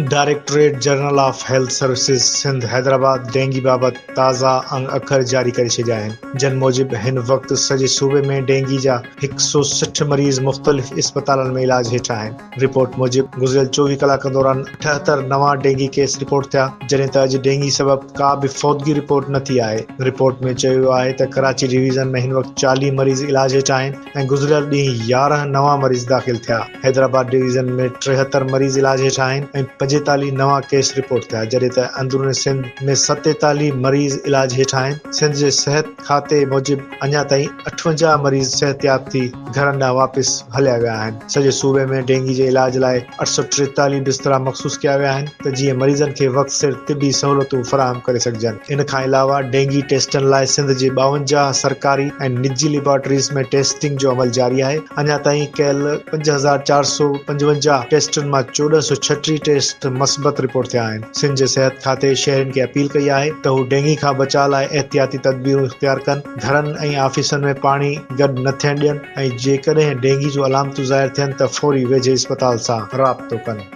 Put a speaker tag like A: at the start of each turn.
A: Directorate general of health services Sindh Hyderabad dengue बाबत ताज़ा अखर जारी करे छॾिया आहिनि। जन मूजिब हिन वक़्तु सॼे सूबे में डेंगी जा 160 मरीज़ मुख़्तलिफ़ इस्पतालनि में इलाज हेठि आहिनि। रिपोर्ट मूजिब गुज़िरियल 24 कलाकनि दौरान 78 नवां डेंगी केस रिपोर्ट थिया, जॾहिं त अॼु डेंगी सबबि का बि फ़ौतगी रिपोर्ट न थी आहे। रिपोर्ट में चयो वियो आहे त कराची डिवीज़न में हिन वक़्तु 40 मरीज़ इलाज हेठि आहिनि ऐं गुज़िरियल ॾींहुं 11 नवां मरीज़ दाख़िल थिया। हैदराबाद डिवीज़न में 73 मरीज़ इलाज हेठि आहिनि ऐं 45 नवां केस रिपोर्ट थिया, जॾहिं त अंदरूनी सिंध में 47 मरीज़ इलाज हेठि आहिनि। सिंध जे सिहत खाते मूजिब अञा ताईं 58 मरीज़ सिहतयाब थी घरनि ॾांहुं वापसि हलिया विया आहिनि। सॼे सूबे में डेंगी जे इलाज लाइ 843 बिस्तरा मख़सूस कया विया आहिनि त जीअं मरीज़नि खे वक़्त सिर तिबी सहूलियतूं फ़राहम करे सघजनि। इन खां अलावा डेंगी टेस्टनि लाइ सिंध जे 52 सरकारी ऐं निजी लेबोरेटरीज़ में टेस्टिंग जो अमल जारी आहे। अञा ताईं कयल 5455 टेस्टनि मां 1436 टेस्ट मस्बत रिपोर्ट थिया आहिनि। सिंध जे सिहत खाते शहरनि खे अपील कई आहे त हू डेंगी खां बचाव लाइ एहतियाती तदबीरूं इख्तियार कनि, घरनि ऐं ऑफिसनि में पाणी गॾु न थियण ॾियनि ऐं जेकॾहिं डेंगी जूं अलामतूं ज़ाहिर थियनि त फौरी वेझे इस्पताल सां राबितो कनि।